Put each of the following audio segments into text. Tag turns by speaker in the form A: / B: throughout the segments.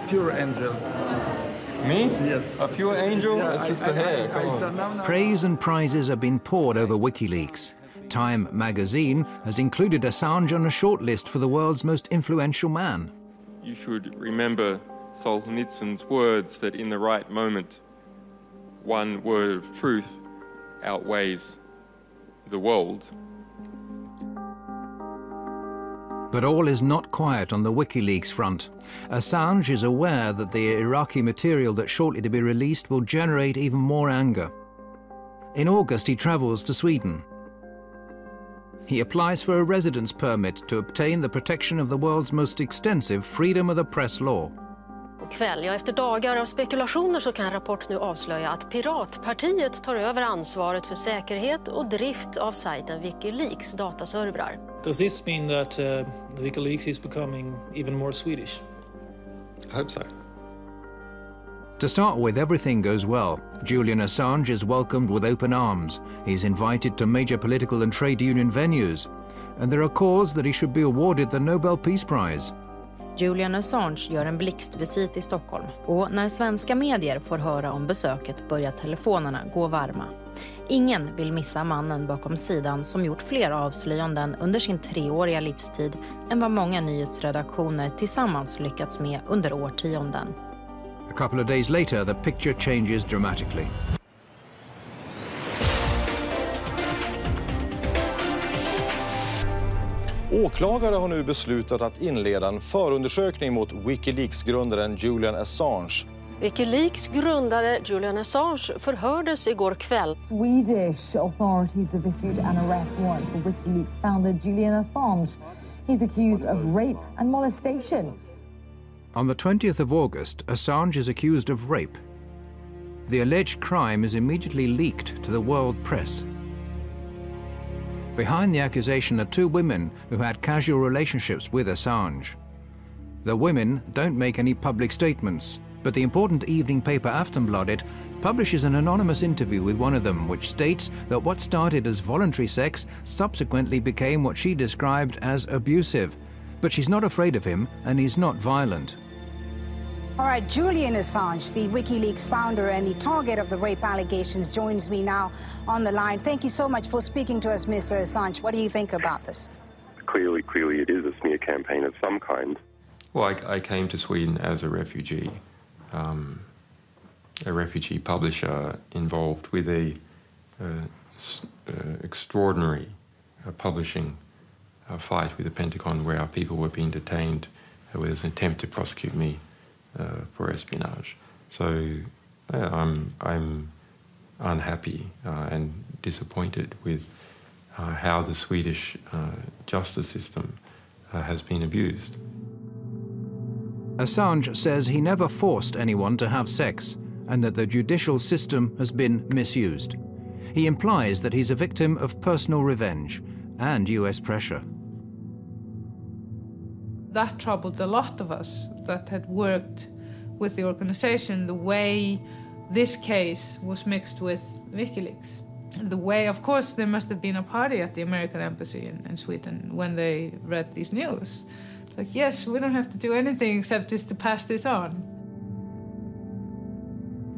A: pure angel.
B: Me?
A: Yes.
B: A pure angel?
A: Yeah,
B: it's just the hair.
A: No.
C: Praise and prizes have been poured over WikiLeaks. Time magazine has included Assange on a shortlist for the world's most influential man.
B: You should remember Solzhenitsyn's words that in the right moment, one word of truth outweighs the world.
C: But all is not quiet on the WikiLeaks front. Assange is aware that the Iraqi material that's shortly to be released will generate even more anger. In August, he travels to Sweden. He applies for a residence permit to obtain the protection of the world's most extensive freedom of the press law.
D: Kväll, ja, efter dagar av spekulationer så kan Rapport nu avslöja att Piratpartiet tar över ansvaret för säkerhet och drift av sajten WikiLeaks dataservrar.
E: Does this mean that WikiLeaks is becoming even more Swedish?
B: I hope so.
C: To start with, everything goes well. Julian Assange is welcomed with open arms. He's invited to major political and trade union venues. And there are calls that he should be awarded the Nobel Peace Prize.
F: Julian Assange gör en blixtvisit i Stockholm. Och när svenska medier får höra om besöket börjar telefonerna gå varma. Ingen vill missa mannen bakom sidan som gjort fler avslöjanden under sin 3-åriga livstid än vad många nyhetsredaktioner tillsammans lyckats med under årtionden.
C: A couple of days later, the picture changes dramatically.
G: Åklagare har nu beslutat att inleda en förundersökning mot WikiLeaks-grundaren Julian Assange.
D: WikiLeaks grundare Julian Assange förhördes igår kväll.
H: Swedish authorities have issued an arrest warrant for WikiLeaks founder Julian Assange. He's accused of rape and molestation.
C: On the 20th of August, Assange is accused of rape. The alleged crime is immediately leaked to the world press. Behind the accusation are 2 women who had casual relationships with Assange. The women don't make any public statements, but the important evening paper Aftonbladet publishes an anonymous interview with one of them, which states that what started as voluntary sex subsequently became what she described as abusive. But she's not afraid of him, and he's not violent.
I: All right, Julian Assange, the WikiLeaks founder and the target of the rape allegations, joins me now on the line. Thank you so much for speaking to us, Mr. Assange. What do you think about this?
J: Clearly it is a smear campaign of some kind.
B: Well, I came to Sweden as a refugee publisher involved with a extraordinary publishing fight with the Pentagon, where our people were being detained with an attempt to prosecute me for espionage. So I'm unhappy and disappointed with how the Swedish justice system has been abused.
C: Assange says he never forced anyone to have sex and that the judicial system has been misused. He implies that he's a victim of personal revenge and US pressure.
K: That troubled a lot of us that had worked with the organization, the way this case was mixed with WikiLeaks. The way, of course, there must have been a party at the American embassy in Sweden when they read these news. It's like, yes, we don't have to do anything except just to pass this on.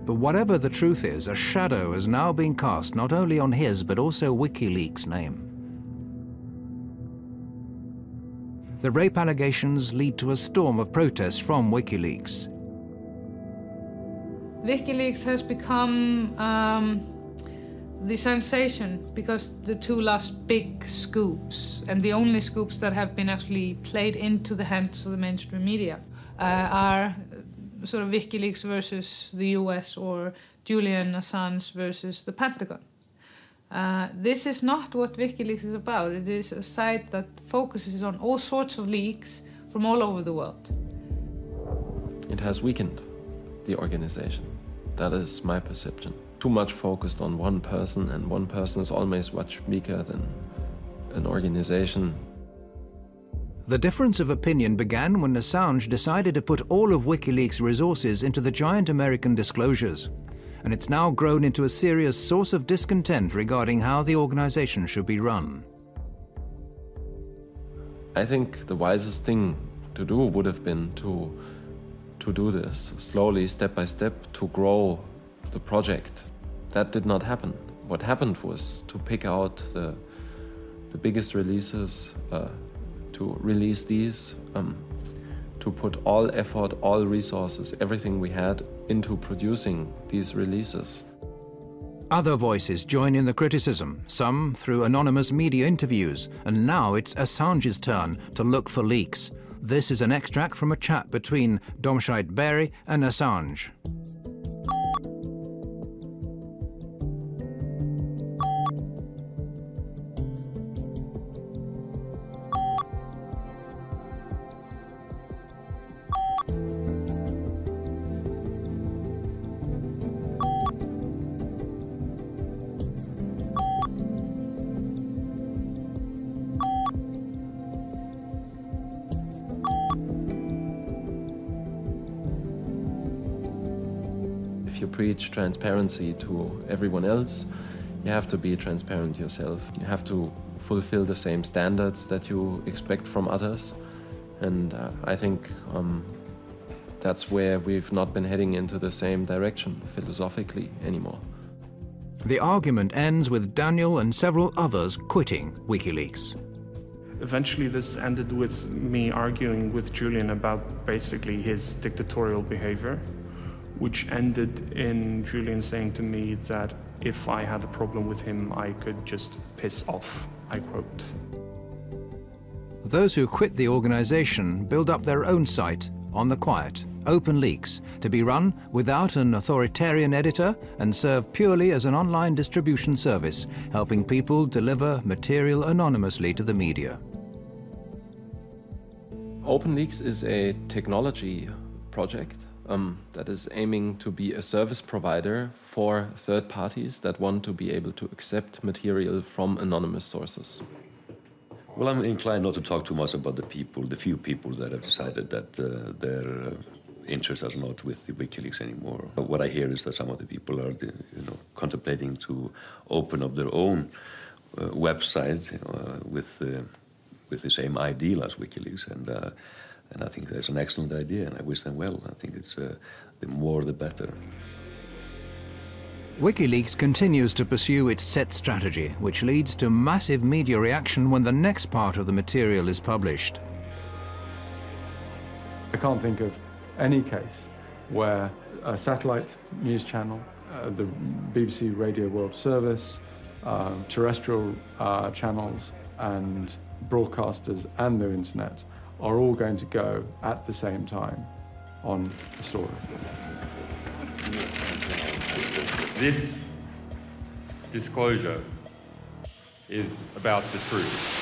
C: But whatever the truth is, a shadow has now been cast not only on his but also WikiLeaks' name. The rape allegations lead to a storm of protests from WikiLeaks.
K: WikiLeaks has become the sensation because the 2 last big scoops, and the only scoops that have been actually played into the hands of the mainstream media, are sort of WikiLeaks versus the US or Julian Assange versus the Pentagon. This is not what WikiLeaks is about. It is a site that focuses on all sorts of leaks from all over the world.
L: It has weakened the organization. That is my perception. Too much focused on one person, and one person is always much weaker than an organization.
C: The difference of opinion began when Assange decided to put all of WikiLeaks' resources into the giant American disclosures. And it's now grown into a serious source of discontent regarding how the organization should be run.
L: I think the wisest thing to do would have been to to do this, slowly, step by step, to grow the project. That did not happen. What happened was to pick out the biggest releases, to release these, to put all effort, all resources, everything we had into producing these releases.
C: Other voices join in the criticism, some through anonymous media interviews, and now it's Assange's turn to look for leaks. This is an extract from a chat between Domscheit Berry and Assange.
L: If you preach transparency to everyone else, you have to be transparent yourself. You have to fulfill the same standards that you expect from others. And I think that's where we've not been heading into the same direction philosophically anymore.
C: The argument ends with Daniel and several others quitting WikiLeaks.
A: Eventually this ended with me arguing with Julian about basically his dictatorial behavior, which ended in Julian saying to me that if I had a problem with him, I could just piss off, I quote.
C: Those who quit the organization build up their own site on the quiet, OpenLeaks, to be run without an authoritarian editor and serve purely as an online distribution service, helping people deliver material anonymously to the media.
L: OpenLeaks is a technology project that is aiming to be a service provider for third parties that want to be able to accept material from anonymous sources.
M: Well, I'm inclined not to talk too much about the few people that have decided that their interests are not with the WikiLeaks anymore. But what I hear is that some of the people are, contemplating to open up their own website with the same ideal as WikiLeaks, and I think that's an excellent idea, and I wish them well. I think it's the more the better.
C: WikiLeaks continues to pursue its set strategy, which leads to massive media reaction when the next part of the material is published.
N: I can't think of any case where a satellite news channel, the BBC Radio World Service, terrestrial channels and broadcasters and the internet are all going to go at the same time on a story.
O: This disclosure is about the truth.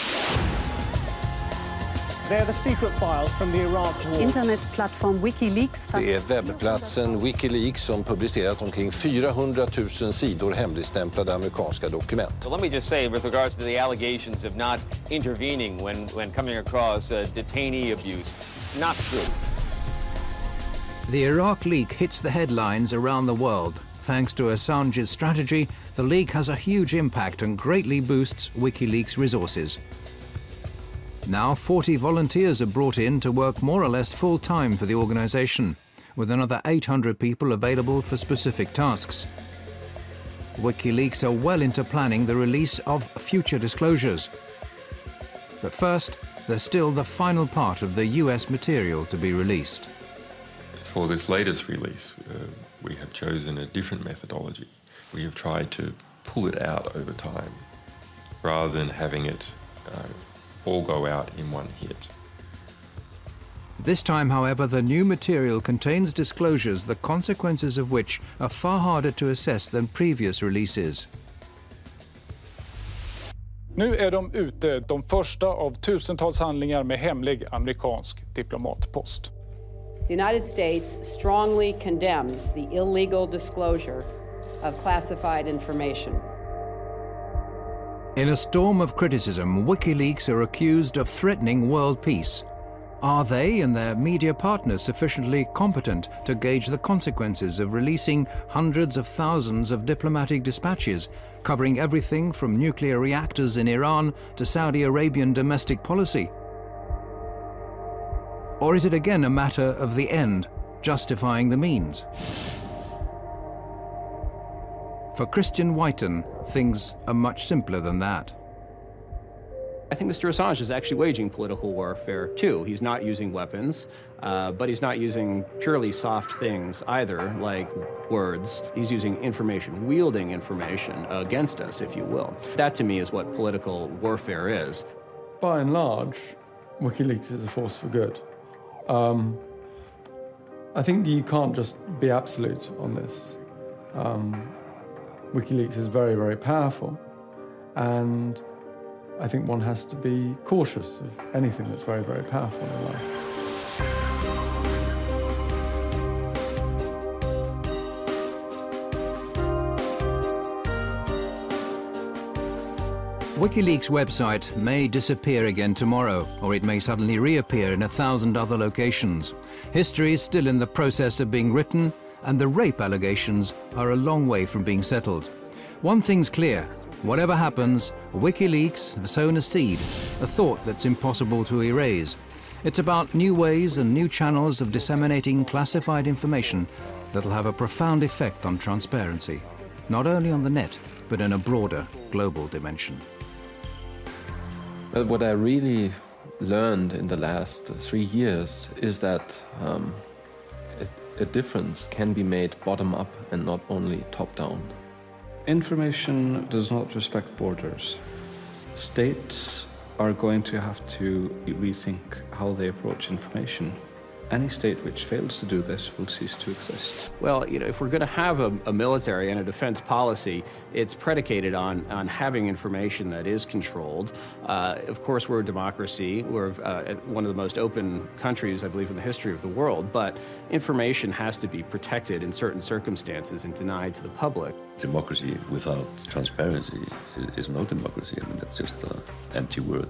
P: They're the secret files from the Iraq war.
Q: Internetplattform WikiLeaks.
G: Det är webbplatsen WikiLeaks som publicerat omkring 400 000 sidor hemligstämplade amerikanska dokument.
R: So let me just say, with regards to the allegations of not intervening when coming across detainee abuse, not true.
C: The Iraq leak hits the headlines around the world. Thanks to Assange's strategy, the leak has a huge impact and greatly boosts WikiLeaks' resources. Now 40 volunteers are brought in to work more or less full-time for the organization, with another 800 people available for specific tasks. WikiLeaks are well into planning the release of future disclosures. But first, there's still the final part of the US material to be released.
B: For this latest release, we have chosen a different methodology. We have tried to pull it out over time, rather than having it all go out in one hit.
C: This time, however, the new material contains disclosures, the consequences of which are far harder to assess than previous releases.
N: Nu är de ute, de första av tusentals handlingar med hemlig amerikansk diplomatpost.
Q: The United States strongly condemns the illegal disclosure of classified information.
C: In a storm of criticism, WikiLeaks are accused of threatening world peace. Are they and their media partners sufficiently competent to gauge the consequences of releasing hundreds of thousands of diplomatic dispatches, covering everything from nuclear reactors in Iran to Saudi Arabian domestic policy? Or is it again a matter of the end, justifying the means. For Christian Whiten, things are much simpler than that.
S: I think Mr. Assange is actually waging political warfare, too. He's not using weapons, but he's not using purely soft things either, like words. He's using information, wielding information against us, if you will. That, to me, is what political warfare is.
N: By and large, WikiLeaks is a force for good. I think you can't just be absolute on this. WikiLeaks is very, very powerful, and I think one has to be cautious of anything that's very, very powerful in life.
C: WikiLeaks' website may disappear again tomorrow, or it may suddenly reappear in 1,000 other locations. History is still in the process of being written, and the rape allegations are a long way from being settled. One thing's clear. Whatever happens, WikiLeaks have sown a seed, a thought that's impossible to erase. It's about new ways and new channels of disseminating classified information that'll have a profound effect on transparency, not only on the net, but in a broader global dimension.
L: Well, what I really learned in the last 3 years is that a difference can be made bottom-up and not only top-down.
T: Information does not respect borders. States are going to have to rethink how they approach information. Any state which fails to do this will cease to exist.
S: Well, if we're going to have a military and a defense policy, it's predicated on having information that is controlled. Of course, we're a democracy. We're one of the most open countries, I believe, in the history of the world. But information has to be protected in certain circumstances and denied to the public.
M: Democracy without transparency is no democracy. I mean, that's just an empty word.